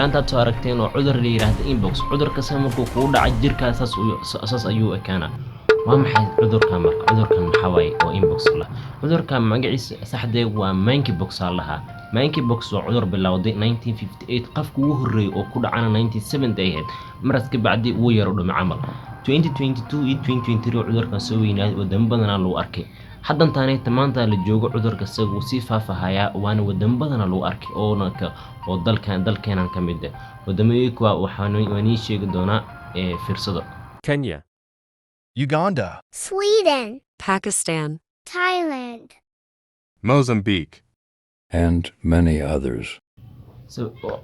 maanta soo aragteen oo cudur la yiraahdo inbox cudurka markuu kugu dhaco jirka asaas ayuu ekaana waa maxay cudurkan marka cudurkan maxaa waaye oo inbox la cudurkan magaciisa saxdeed waa monkeypox lahaa monkeypox waa cudur bilowday 1958 qofku ugu horeeyay oo ku dhacana 1970 maras ka bacdi uu yaro dhumay camal 2022 iyo 2023 cudurkan soo weynaaday wadamo badan lagu arkay haddan taanay maanta la joogo cudurka isagu si faafahaya waana wadamo badan lagu arkay oo dalkeenan ka mid ah wadamooyinka waxaan sheegi doonaa fiirsado Kenya, Uganda, Sweden, Pakistan, Thailand, Mozambique, and many others.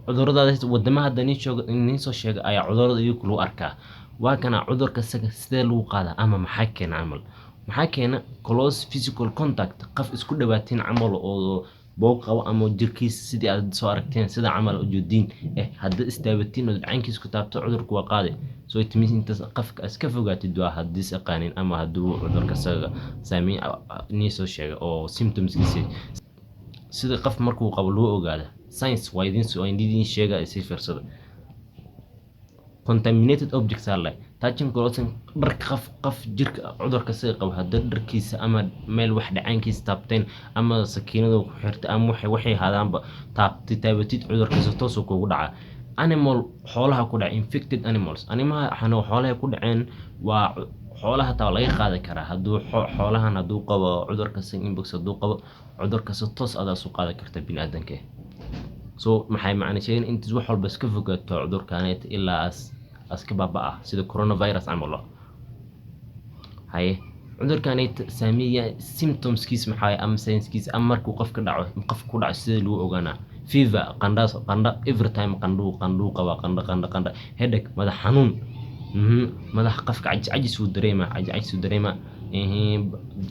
cuduradaas wadamaha hadda nin soo sheegay ayaa cudurada iyagu lagu arkaa waa kana cudurka sidee lagu qaadaa ama maxaa keena camal maxaa keena close physical contact qof isku dhawaateen camal oo booq qabo ama jirkiisa sidii aad soo aragteen sida camal u joodiin hadda istaabatiin oo dhacankiisa ku taabto cudurku waa qaaday soo itimiis inta qofka iska fogaatid waa hadii saqaanin ama haduu cudurka saameyn ni soo sheegay oo symptomskiisa sida qof markuu qabo loo ogaado science waa idin sheega si fiirsada contaminated objects are touching clothing dharka qof jirka cudurka sida qabo hadda dharkiisa ama meel wax dhacaankiisa taabteen ama sakiinada ku xirta ama waxay hadaanba taabatid cudurkiisa toos u kugu dhaca animal xoolaha ku dhaca infected animals xoolaha ku dhaceen waa xoolaha taa laga qaadi karaa haduu xoolahan haduu qabo cudurka inbox haduu qabo cudurka toos aad soo qaadi karta bini'aadanka so maxay macnaheedu in wax walba iska fogaato cudurkaanay ilaa aska baba sida coronavirus amal hay cudurkaanay saameeya symptomskiis maxay am signs am markuu qofka dhaco qof ku dhaco sida loo ogaana fever qanda every time qandho qaba qanda headache madax xanuun madax qofka cajis uu dareema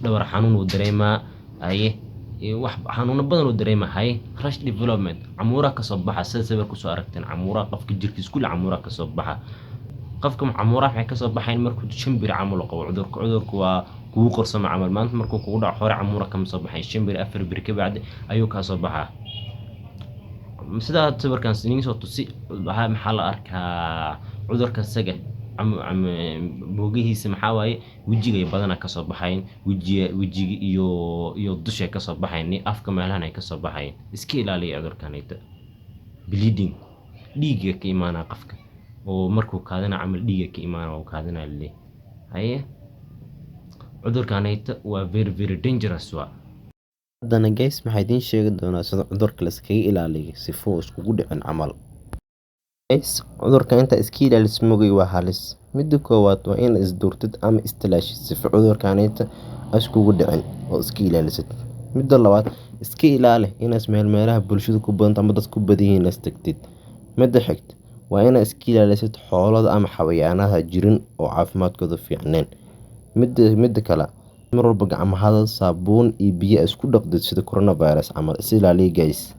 dhawr xanuun uu dareema ay wax xanuun badan uu dareema hay rash development amura ka soo baxa sida ku soo aragteen amura qofka jirkiisa kulli amura ka soo baxa qofka amura waxay ka soo baxayn markuu shimbir amal qabo cudurku waa kugu qorsama amal maanta markuu kugu dhaco hore amura ka soo baxay shimbir afar bir ka bacdi ayuu ka soo baxa sida sawirkan siniin soo tusi maxaa la arkaa cudurka saga boogihiisa maxaa waaye wajiga badana ka soo baxayn wajiga iyo dusha ka soo baxayn afka meelahan ay ka soo baxayn iska ilaaliya cudurkanayta bleeding dhiiga ka imaana qofka oo markuu kaadana amal dhiiga ka imaana oo kaadana leey haye cudurkanayta waa very dangerous haddana guys maxay idin sheegi doonaa sida cudurka la iskaga ilaaliyo si fuu iskugu dhicin camal cudurka inta iska ilaaliso mogay waa halis midda koowaad waa in isduurtid ama istilaashid si cudurkaanayta iskugu dhicin oo iska ilaalisid midda labaad iska ilaali inaas meelaha bulshada ku badan ama dadku badihiin istagtid midda xigta waa in iska ilaalisid xoolaha ama xayawaanaha jirin oo caafimaadkooda fiicneen midda kale mar walba gacmahada saabuun iyo biyo isku dhaqdid sida coronavirus camal is ilaaliya guys